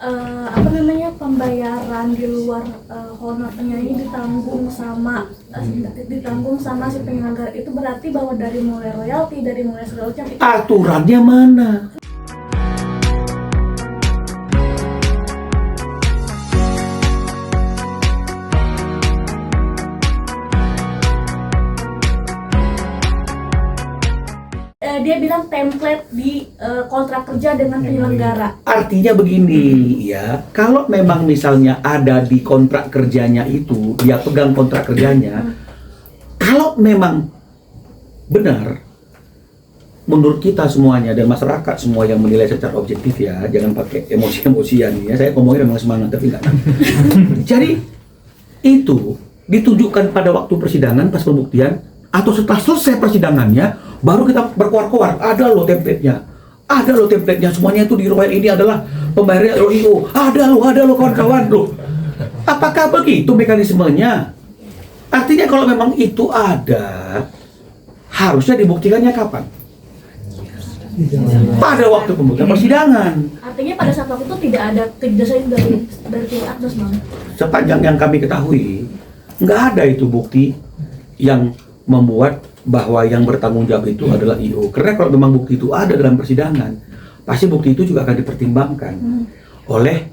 apa namanya, pembayaran di luar honor penyanyi ditanggung sama si penyelenggara, itu berarti bahwa dari mulai royalti, dari mulai segala macam itu Aturannya mana? dia bilang template di kontrak kerja dengan penyelenggara. Artinya begini ya, kalau memang misalnya ada di kontrak kerjanya itu, dia pegang kontrak kerjanya, kalau memang benar, menurut kita semuanya dan masyarakat semua yang menilai secara objektif ya, jangan pakai emosi-emosian ya, saya ngomongnya memang semangat tapi enggak. Jadi itu ditunjukkan pada waktu persidangan pas pembuktian atau setelah selesai persidangannya baru kita berkoar-koar, ada loh template-nya, semuanya itu di Royal ini adalah pembayarannya ROIO, ada loh kawan-kawan loh. Apakah begitu mekanismenya? Artinya kalau memang itu ada, harusnya dibuktikannya kapan? Pada waktu pembuktian persidangan. Artinya pada saat waktu itu tidak ada kejelasan dari pihak Agnes, Bang. Sepanjang yang kami ketahui, nggak ada itu bukti yang membuat bahwa yang bertanggung jawab itu adalah IO. Karena kalau memang bukti itu ada dalam persidangan, pasti bukti itu juga akan dipertimbangkan oleh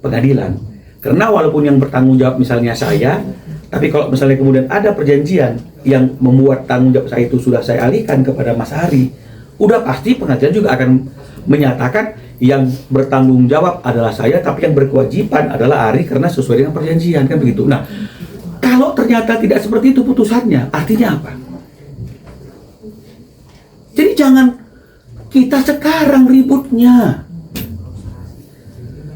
pengadilan. Karena walaupun yang bertanggung jawab misalnya saya, tapi kalau misalnya kemudian ada perjanjian yang membuat tanggung jawab saya itu sudah saya alihkan kepada Mas Ari, udah pasti pengadilan juga akan menyatakan yang bertanggung jawab adalah saya, tapi yang berkewajiban adalah Ari karena sesuai dengan perjanjian, kan begitu. Nah, kalau ternyata tidak seperti itu putusannya, artinya apa? Jadi jangan kita sekarang ributnya.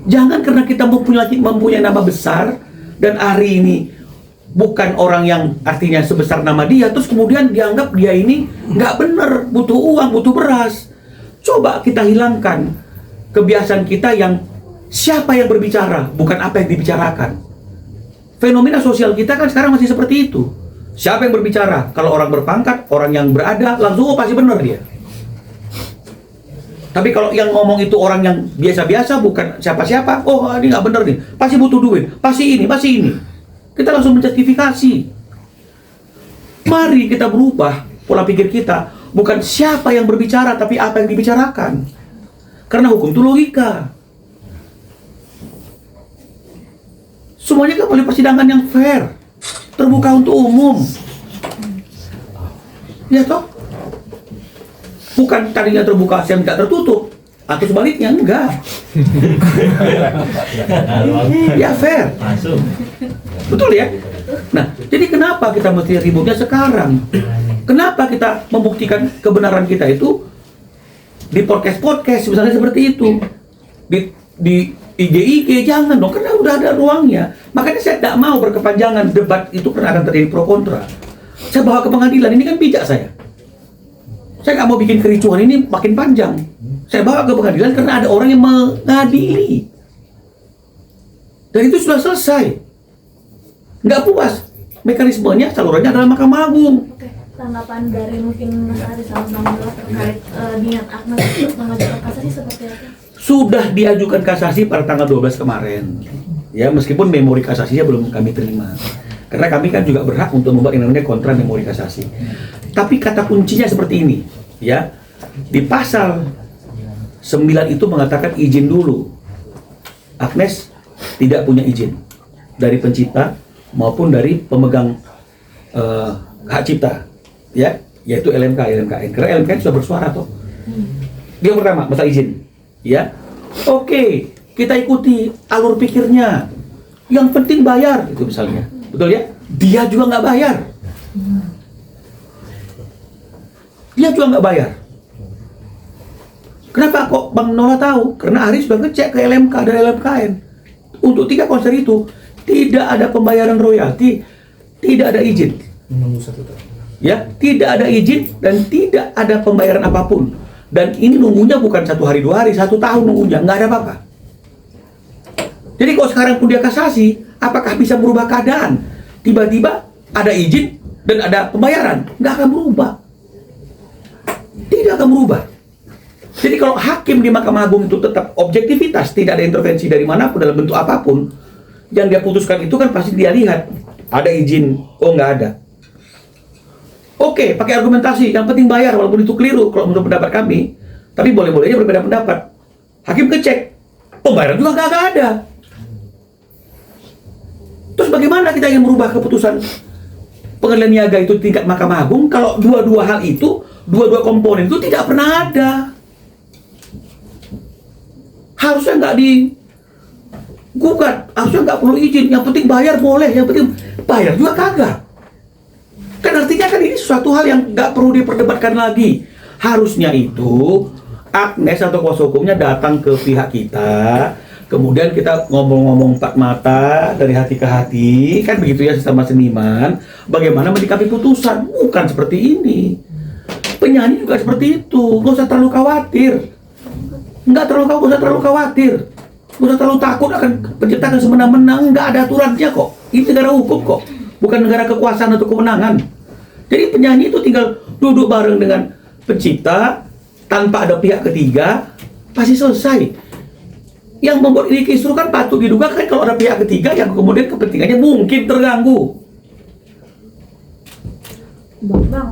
Jangan karena kita mempunyai nama besar dan Ari ini bukan orang yang artinya sebesar nama dia, terus kemudian dianggap dia ini nggak benar, butuh uang, butuh beras. Coba kita hilangkan kebiasaan kita yang siapa yang berbicara, bukan apa yang dibicarakan. Fenomena sosial kita kan sekarang masih seperti itu. Siapa yang berbicara? Kalau orang berpangkat, orang yang berada, langsung pasti benar dia. Tapi kalau yang ngomong itu orang yang biasa-biasa, bukan siapa-siapa, oh ini nggak benar nih, pasti butuh duit, pasti ini. Kita langsung menjustifikasi. Mari kita berubah pola pikir kita, bukan siapa yang berbicara, tapi apa yang dibicarakan. Karena hukum itu logika. Semuanya kan oleh persidangan yang fair, terbuka untuk umum. Ya toh? Bukan tadinya terbuka, saya minta tertutup. Atau sebaliknya, enggak. Ya fair. Betul ya? Nah, jadi kenapa kita mesti ributnya sekarang? Kenapa kita membuktikan kebenaran kita itu di podcast misalnya seperti itu? Di IG, jangan dong, karena udah ada ruangnya. Makanya saya tidak mau berkepanjangan debat itu karena akan terjadi pro kontra. Saya bawa ke pengadilan, ini kan bijak saya. Saya nggak mau bikin kericuhan ini makin panjang. Saya bawa ke pengadilan karena ada orang yang mengadili. Dan itu sudah selesai. Nggak puas, mekanismenya salurannya adalah Mahkamah Agung. Oke, tanggapan dari mungkin Mas Ari sama terkait niat Agnes untuk mengajukan kasasi seperti apa? Sudah diajukan kasasi pada tanggal 12 kemarin. Ya, meskipun memori kasasinya belum kami terima. Karena kami kan juga berhak untuk membuat yang namanya kontra memori kasasi. Tapi kata kuncinya seperti ini, ya. Di pasal 9 itu mengatakan izin dulu. Agnes tidak punya izin dari pencipta maupun dari pemegang hak cipta, ya, yaitu LMKN. Karena LMKN sudah bersuara toh. Dia pertama masalah izin. Ya, oke, kita ikuti alur pikirnya. Yang penting bayar, itu misalnya, betul ya? Dia juga nggak bayar. Kenapa kok Bang Nola tahu? Karena Ari sudah ngecek ke LMK dan LMKN. Untuk 3 konser itu tidak ada pembayaran royalti, tidak ada izin. Ya, tidak ada izin dan tidak ada pembayaran apapun. Dan ini nunggunya bukan 1 hari 2 hari, 1 tahun nunggunya, nggak ada apa-apa. Jadi kalau sekarang pun dia kasasi, apakah bisa merubah keadaan? Tiba-tiba ada izin dan ada pembayaran, nggak akan berubah. Tidak akan berubah. Jadi kalau hakim di Mahkamah Agung itu tetap objektivitas, tidak ada intervensi dari manapun dalam bentuk apapun, yang dia putuskan itu kan pasti dia lihat ada izin, oh nggak ada. Oke, pakai argumentasi, yang penting bayar walaupun itu keliru kalau menurut pendapat kami. Tapi boleh-boleh aja berbeda pendapat. Hakim ngecek, pembayaran juga nggak ada. Terus bagaimana kita ingin merubah keputusan pengadilan niaga itu tingkat Mahkamah Agung kalau dua-dua hal itu, dua-dua komponen itu tidak pernah ada? Harusnya nggak digugat, harusnya nggak perlu izin. Yang penting bayar boleh, yang penting bayar juga kagak. Kan artinya kan ini sesuatu hal yang nggak perlu diperdebatkan lagi. Harusnya itu Agnes atau kuasa hukumnya datang ke pihak kita, kemudian kita ngomong-ngomong empat mata dari hati ke hati, kan begitu ya sesama seniman, bagaimana menyikapi putusan, bukan seperti ini. Penyanyi juga seperti itu, nggak usah terlalu khawatir. Nggak usah terlalu khawatir. Nggak usah terlalu takut akan penciptaan semena-mena, nggak ada aturannya kok. Ini negara hukum kok, bukan negara kekuasaan atau kemenangan. Jadi penyanyi itu tinggal duduk bareng dengan pencipta, tanpa ada pihak ketiga, pasti selesai. Yang membuat ini kisruh kan patut diduga kan kalau ada pihak ketiga yang kemudian kepentingannya mungkin terganggu.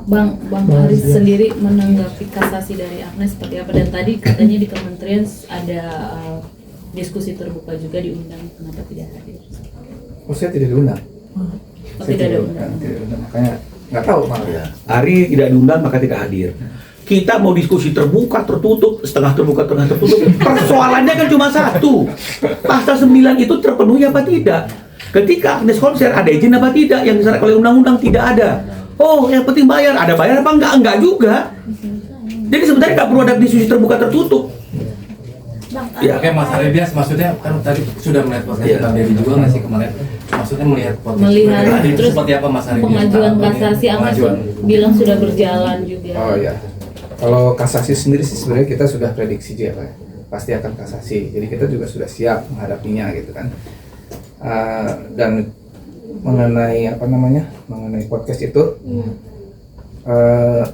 Bang Haris sendiri menanggapi kasasi dari Agnes seperti apa? Dan tadi katanya di kementerian ada diskusi terbuka juga diundang, kenapa tidak hadir? Oh, saya tidak diundang. Tidak ada undang. Tidak diundang, makanya nggak tahu malah. Ya, Ari tidak diundang maka tidak hadir. Kita mau diskusi terbuka, tertutup, setengah terbuka, setengah tertutup. Persoalannya kan cuma satu. Pasal 9 itu terpenuhi apa tidak? Ketika Agnes konser, ada izin apa tidak? Yang disyaratkan oleh undang-undang tidak ada. Oh, yang penting bayar. Ada bayar apa enggak? Enggak juga. Jadi sebenarnya nggak perlu ada diskusi terbuka, tertutup. Ya. Oke, Mas Aridias, maksudnya kan tadi sudah melihat podcast Bang Dedi juga nggak sih kemarin? Maksudnya melihat podcast Melihat tadi terus seperti apa Mas Aridias? pengajuan kasasi Agnes bilang sudah berjalan juga. Oh ya, kalau kasasi sendiri sih sebenarnya kita sudah prediksi dia Pak. Pasti akan kasasi. Jadi kita juga sudah siap menghadapinya gitu kan. Dan mengenai apa namanya, mengenai podcast itu,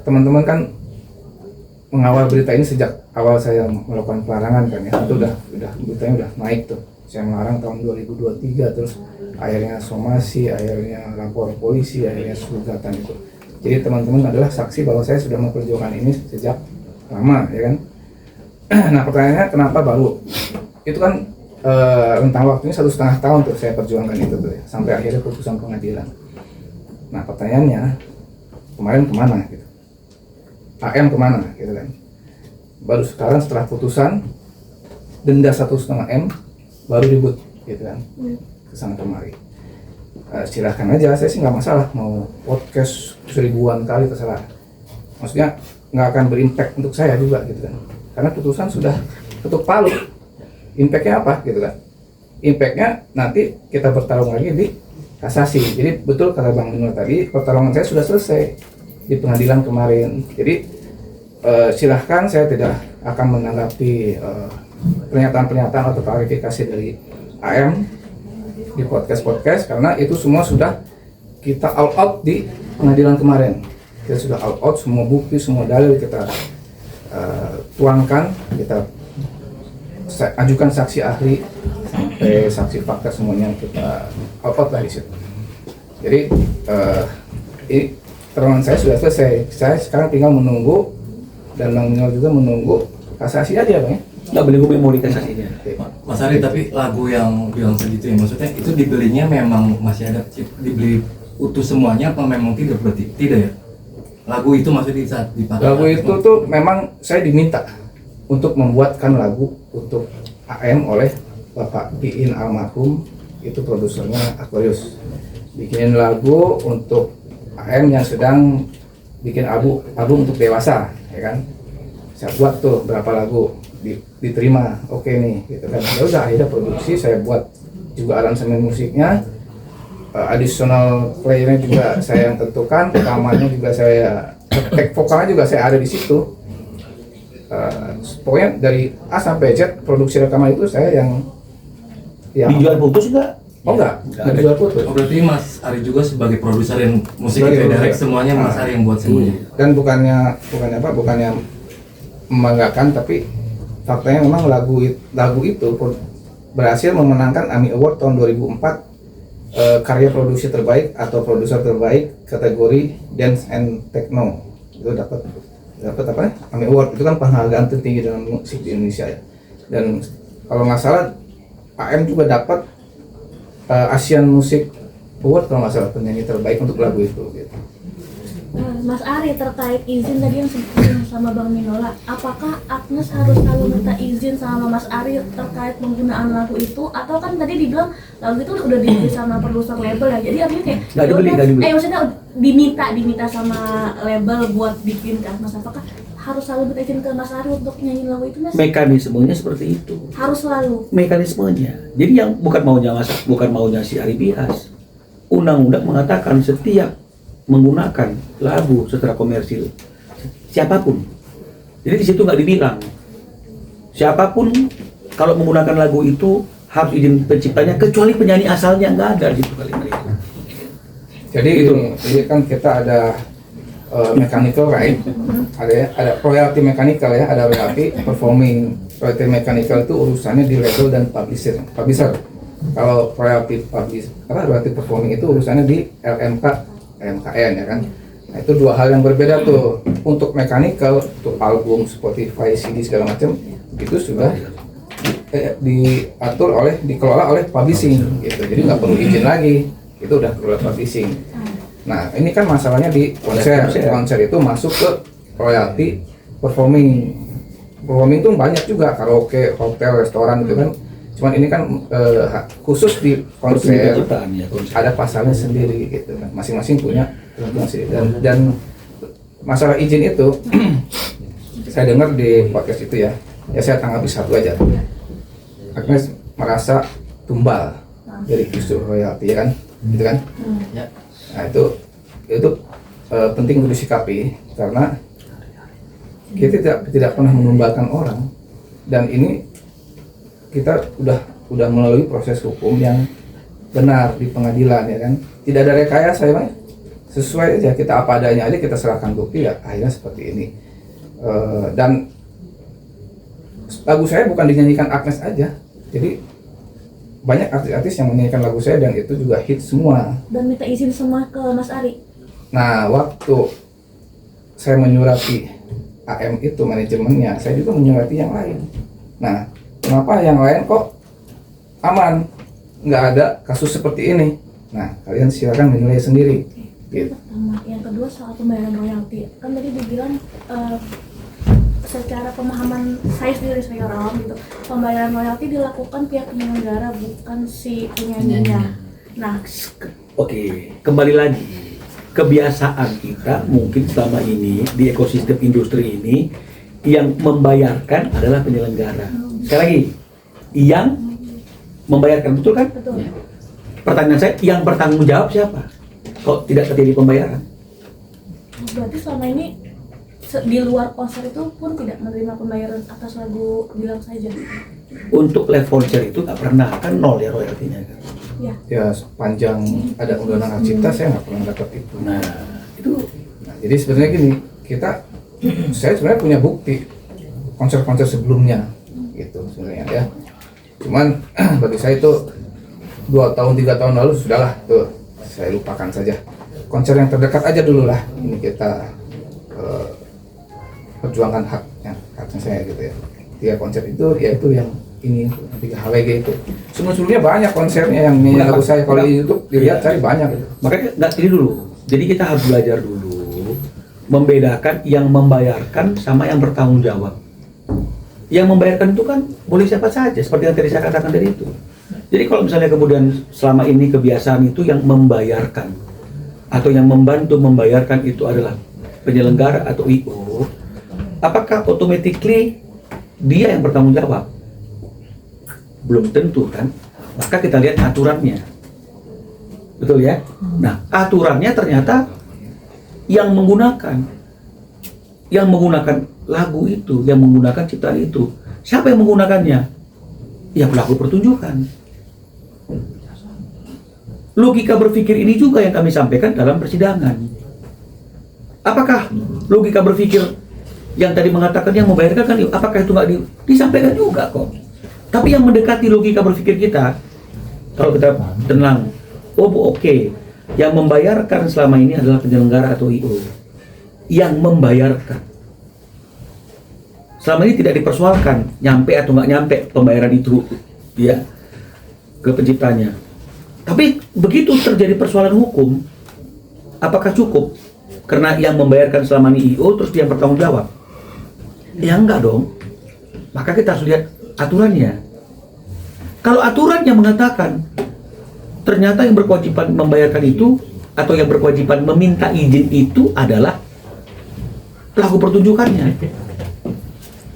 teman-teman kan mengawal berita ini sejak awal saya melakukan pelarangan kan ya. Itu udah beritanya udah naik tuh. Saya melarang tahun 2023, terus akhirnya somasi, akhirnya lapor polisi, akhirnya gugatan itu. Jadi teman-teman adalah saksi bahwa saya sudah memperjuangkan ini sejak lama, ya kan? Nah pertanyaannya kenapa baru? Itu kan rentang waktunya 1,5 tahun tuh saya perjuangkan itu tuh ya, sampai akhirnya putusan pengadilan. Nah pertanyaannya kemarin kemana gitu? AM kemana gitu kan? Baru sekarang setelah putusan denda 1,5 M baru ribut gitu kan, kesana kemari. Silahkan aja, saya sih nggak masalah mau podcast 1000-an kali terserah. Maksudnya nggak akan berimpact untuk saya juga gitu kan, karena putusan sudah ketuk palu. Impactnya apa gitu kan? Impactnya nanti kita bertarung lagi di kasasi. Jadi betul kata Bang Nino tadi, pertarungan saya sudah selesai di pengadilan kemarin. Jadi silahkan, saya tidak akan menanggapi pernyataan-pernyataan atau klarifikasi dari AM di podcast karena itu semua sudah kita all out di pengadilan kemarin. Kita sudah all out, semua bukti, semua dalil kita tuangkan, kita ajukan saksi ahli sampai saksi fakta, semuanya kita all out lah di situ. Jadi ini permohonan saya sudah selesai. Saya sekarang tinggal menunggu, dan Bang Nino juga menunggu kasasi aja Bang ya. Nggak menunggu memori kasasinya. Mas Ari, tapi lagu yang bilang segitu ya, maksudnya itu dibelinya memang masih ada chip, dibeli utuh semuanya apa memang tidak? Berarti tidak ya? Lagu itu maksudnya saat dipakai? Lagu itu tuh memang saya diminta untuk membuatkan lagu untuk AM oleh Bapak Piin almarhum, itu produsernya Aquarius. Bikin lagu untuk AM yang sedang bikin album untuk dewasa, ya kan? Saya buat tuh berapa lagu, diterima, oke nih, gitu kan. Ya udah, akhirnya produksi, saya buat juga aransemen musiknya, additional playernya juga saya yang tentukan, rekamannya juga saya, tag vokalnya juga saya ada di situ. Pokoknya dari A sampai Z produksi rekaman itu saya yang Dijual putus nggak? Oh enggak dijual putus. Oh, berarti Mas Ari juga sebagai produser yang musik Sebagai itu ya, direct produser. semuanya Mas Ari yang buat semuanya. Dan bukannya membanggakan, tapi faktanya memang lagu itu berhasil memenangkan AMI Award tahun 2004, karya produksi terbaik atau produser terbaik kategori dance and techno. Itu dapat apa ya? AMI Award itu kan penghargaan tertinggi dalam musik di Indonesia ya. Dan kalau nggak salah AM juga dapat Asian Music Award kalau nggak salah, penyanyi terbaik untuk lagu itu gitu. Mas Ari, terkait izin tadi yang sama Bang Minola, apakah Agnes harus selalu minta izin sama Mas Ari terkait penggunaan lagu itu, atau kan tadi dibilang lagu itu udah dibeli sama produser label ya, jadi artinya kayak Nggak dibeli. maksudnya diminta sama label buat bikin ke Agnes, apakah harus selalu minta izin ke Mas Ari untuk nyanyiin lagu itu, Mas? Mekanismenya seperti itu. Harus selalu. Mekanismenya. Jadi yang bukan maunya si Ari Bias. Undang-undang mengatakan setiap menggunakan lagu secara komersil siapapun. Jadi di situ nggak dibilang siapapun kalau menggunakan lagu itu harus izin penciptanya, kecuali penyanyi asalnya nggak ada di situ kalimat itu. Jadi Gitu. ini kan kita ada mechanical right, ada royalty mechanical ya, ada royalty performing. Royalty mechanical itu urusannya di label dan publisher. Kalau royalty royalty performing itu urusannya di LMKN ya kan. Nah, itu dua hal yang berbeda tuh. Untuk mechanical, untuk album, Spotify, CD segala macam itu sudah dikelola oleh publishing gitu. Jadi nggak perlu izin lagi, itu udah kelola publishing. Nah, ini kan masalahnya di konser. Konser itu masuk ke royalty performing. Performing itu banyak juga, karaoke, hotel, restoran gitu kan. Cuman ini kan khusus di konser ada pasalnya sendiri gitu kan, masing-masing punya dan masalah izin itu saya dengar di podcast itu ya saya tanggapi satu aja. Agnes merasa tumbal dari isu royalti ya kan, gitu kan? Ya. Nah itu penting untuk disikapi karena kita tidak pernah menumbalkan orang, dan ini kita udah melalui proses hukum yang benar di pengadilan ya kan, tidak ada rekayasa ya, sesuai aja, kita apa adanya aja, kita serahkan bukti ya, akhirnya seperti ini. Dan lagu saya bukan dinyanyikan Agnes aja, jadi banyak artis-artis yang menyanyikan lagu saya dan itu juga hit semua. Dan minta izin semua ke Mas Ari. Nah, waktu saya menyurati AM itu manajemennya, saya juga menyurati yang lain. Nah, kenapa yang lain kok aman, nggak ada kasus seperti ini? Nah, kalian silakan menilai sendiri. Gitu. Pertama, yang kedua soal pembayaran royalti. Kan tadi dibilang secara pemahaman saya sendiri sebagai orang awam gitu, pembayaran royalti dilakukan pihak penyelenggara bukan si penyanyinya. Nah, Oke, kembali lagi. Kebiasaan kita mungkin selama ini di ekosistem industri ini yang membayarkan adalah penyelenggara. Sekali lagi, yang membayarkan, betul kan? betul. Pertanyaan saya, yang bertanggung jawab siapa? Kok tidak terjadi pembayaran? Berarti selama ini di luar konser itu pun tidak menerima pembayaran atas lagu Bilang Saja. Untuk live konser itu nggak pernah, kan nol ya royaltinya kan? Ya. Ya, sepanjang ada undang-undang hak cipta saya nggak pernah dapat itu. Nah, itu Nah, jadi sebenarnya gini, saya sebenarnya punya bukti konser-konser sebelumnya, gitu sebenarnya ya. Cuman bagi saya itu 2 tahun 3 tahun lalu sudahlah tuh, saya lupakan saja. Konser yang terdekat aja dulu lah, ini kita perjuangkan haknya saya gitu ya. 3 konser itu yaitu yang ini 3 HWG itu. Sebelumnya banyak konsernya yang nyanyi lagu saya, kalau di YouTube dilihat cari banyak gitu. makanya nggak ini dulu. Jadi kita harus belajar dulu membedakan yang membayarkan sama yang bertanggung jawab. Yang membayarkan itu kan boleh siapa saja, seperti yang tadi saya katakan dari itu. Jadi kalau misalnya kemudian selama ini kebiasaan itu yang membayarkan atau yang membantu membayarkan itu adalah penyelenggara atau IO, apakah automatically dia yang bertanggung jawab? Belum tentu kan. Maka kita lihat aturannya. Betul ya? Nah, aturannya ternyata yang menggunakan lagu itu, yang menggunakan ciptaan itu, siapa yang menggunakannya? Ya pelaku pertunjukan. Logika berpikir ini juga yang kami sampaikan dalam persidangan. Apakah logika berpikir yang tadi mengatakan yang membayarkan kan IO, apakah itu nggak disampaikan juga kok. Tapi yang mendekati logika berpikir kita, kalau kita tenang, oke, yang membayarkan selama ini adalah penyelenggara atau IO. Yang membayarkan. Selama ini tidak dipersoalkan nyampe atau nggak nyampe pembayaran itu, ya, ke penciptanya. Tapi begitu terjadi persoalan hukum, apakah cukup? Karena yang membayarkan selama ini IO, terus dia yang bertanggung jawab? Ya enggak dong. Maka kita harus lihat aturannya. Kalau aturannya mengatakan ternyata yang berkewajiban membayarkan itu atau yang berkewajiban meminta izin itu adalah pelaku pertunjukannya.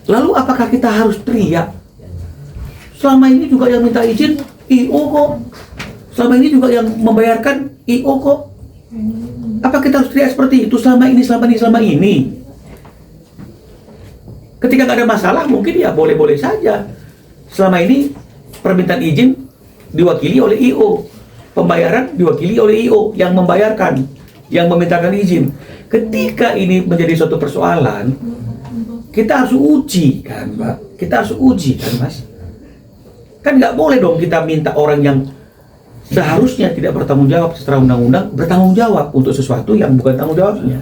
Lalu apakah kita harus teriak? Selama ini juga yang minta izin IO kok. Selama ini juga yang membayarkan IO kok. Apa kita harus teriak seperti itu selama ini? Ketika nggak ada masalah mungkin ya boleh-boleh saja. Selama ini permintaan izin diwakili oleh IO, pembayaran diwakili oleh IO yang membayarkan, yang memintakan izin. Ketika ini menjadi suatu persoalan, kita harus uji kan, Pak? Kita harus uji kan, Mas? Kan nggak boleh dong kita minta orang yang seharusnya tidak bertanggung jawab secara undang-undang bertanggung jawab untuk sesuatu yang bukan tanggung jawabnya.